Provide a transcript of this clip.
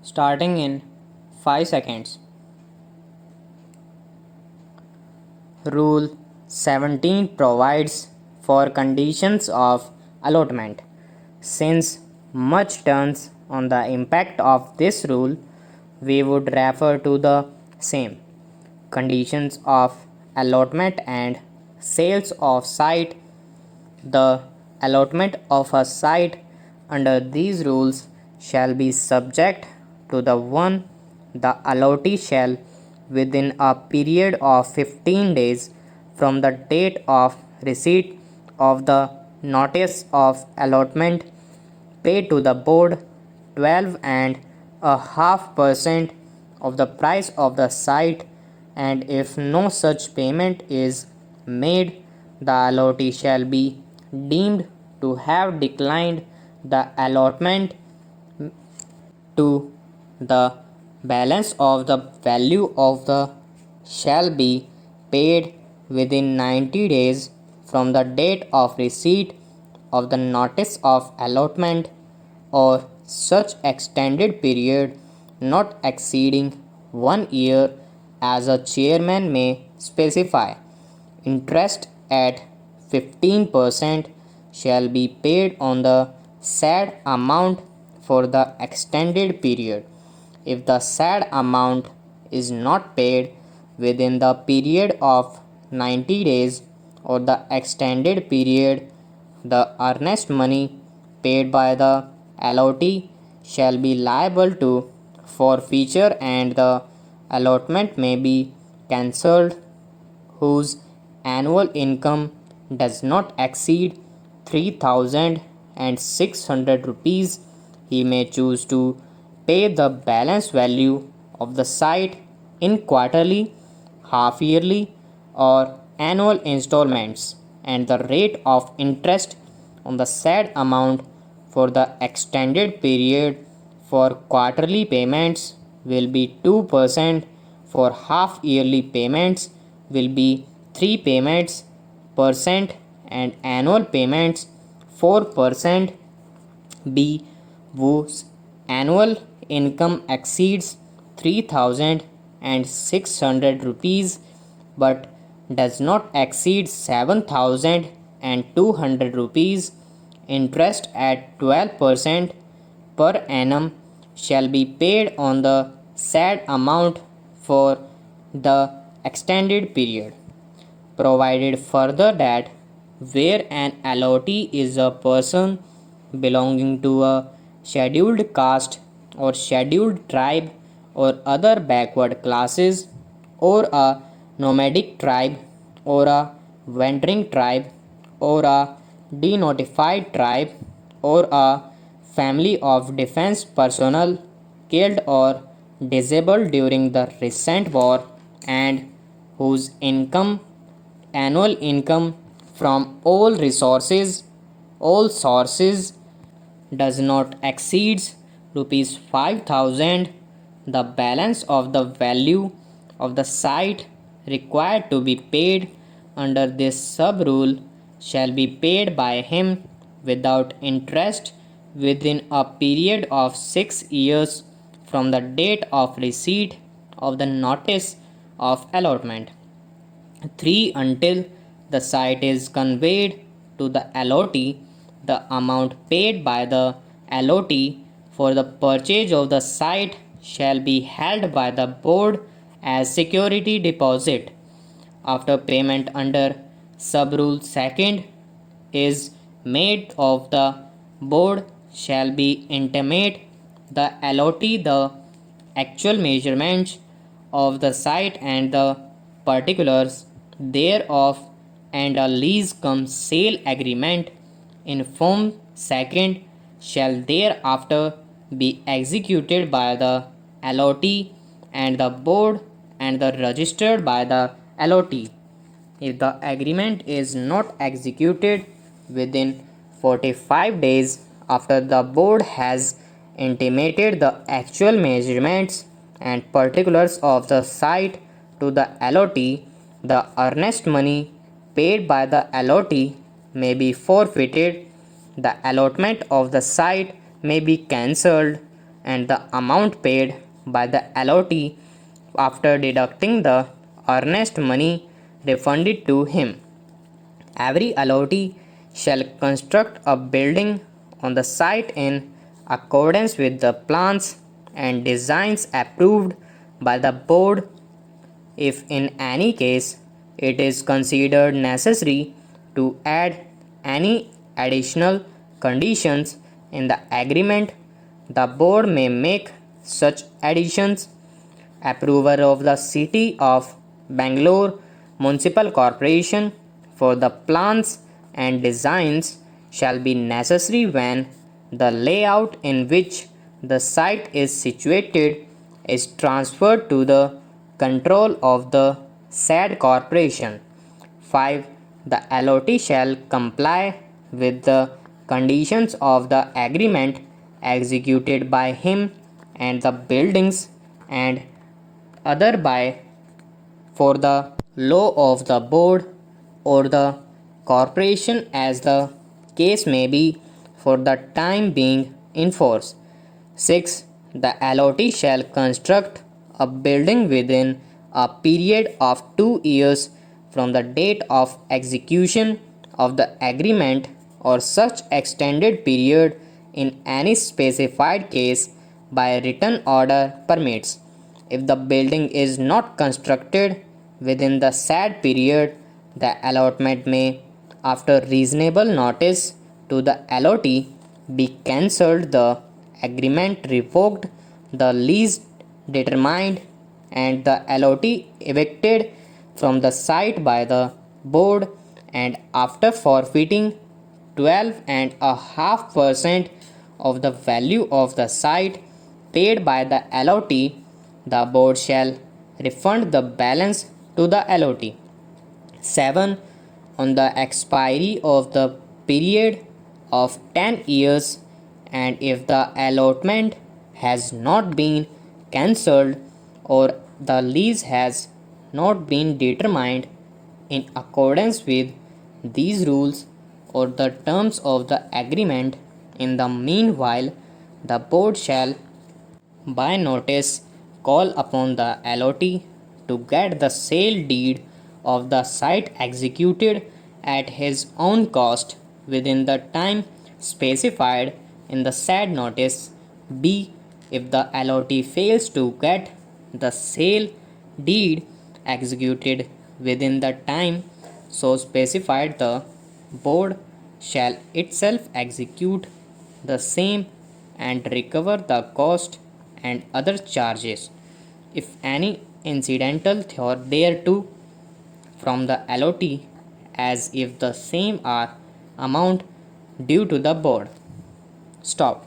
starting in 5 seconds. Rule 17 provides for conditions of allotment. Since much turns on the impact of this rule, we would refer to the same conditions of allotment and sales of site. The allotment of a site under these rules shall be subject to the one the allottee shall, within a period of 15 days from the date of receipt of the notice of allotment, pay to the board 12.5% of the price of the site, and if no such payment is made, the allottee shall be deemed to have declined the allotment to the balance of the value of the shall be paid within 90 days from the date of receipt of the notice of allotment, or such extended period not exceeding 1 year as a chairman may specify. Interest at 15% shall be paid on the said amount for the extended period. If the said amount is not paid within the period of 90 days or the extended period, the earnest money paid by the allottee shall be liable to forfeiture, and the allotment may be cancelled. Whose annual income does not exceed 3,600 rupees, he may choose to pay the balance value of the site in quarterly, half yearly, or annual installments, and the rate of interest on the said amount for the extended period for quarterly payments will be 2%, for half yearly payments will be 3 payments percent, and annual payments 4%. B. Whose annual income exceeds 3,600 rupees but does not exceed 7,200 rupees, interest at 12% per annum shall be paid on the said amount for the extended period. Provided further that where an allottee is a person belonging to a scheduled caste or scheduled tribe or other backward classes, or a nomadic tribe or a wandering tribe or a denotified tribe or a family of defense personnel killed or disabled during the recent war, and whose annual income from all sources does not exceed rupees 5,000, the balance of the value of the site required to be paid under this sub rule shall be paid by him without interest within a period of 6 years from the date of receipt of the notice of allotment. 3. Until the site is conveyed to the allottee, the amount paid by the allottee for the purchase of the site shall be held by the board as security deposit. After payment under sub-rule 2nd is made of, the board shall be intimate the allottee the actual measurements of the site and the particulars thereof, and a lease cum sale agreement in form 2nd shall thereafter be executed by the allottee and the board and the registered by the allottee. If the agreement is not executed within 45 days after the board has intimated the actual measurements and particulars of the site to the allottee, the earnest money paid by the allottee may be forfeited, the allotment of the site may be cancelled, and the amount paid by the allotee after deducting the earnest money refunded to him. Every allotee shall construct a building on the site in accordance with the plans and designs approved by the board. If in any case it is considered necessary to add any additional conditions in the agreement, the board may make such additions. Approval of the City of Bangalore Municipal Corporation for the plans and designs shall be necessary when the layout in which the site is situated is transferred to the control of the said corporation. 5. The allotee shall comply with the conditions of the agreement executed by him and the buildings and other by for the law of the board or the corporation as the case may be for the time being in force. 6. The allotee shall construct a building within a period of 2 years from the date of execution of the agreement or such extended period in any specified case by written order permits. If the building is not constructed within the said period, the allotment may, after reasonable notice to the allotee, be cancelled, the agreement revoked, the lease determined, and the allotee evicted from the site by the board, and after forfeiting 12.5% of the value of the site paid by the allotee, the board shall refund the balance to the allotee. 7. On the expiry of the period of 10 years, and if the allotment has not been cancelled or the lease has not been determined in accordance with these rules or the terms of the agreement, in the meanwhile, the board shall by notice call upon the allotee to get the sale deed of the site executed at his own cost within the time specified in the said notice. B. If the allotee fails to get the sale deed executed within the time so specified, the board shall itself execute the same and recover the cost and other charges, if any incidental thereto, from the allotee, as if the same are amount due to the board. Stop.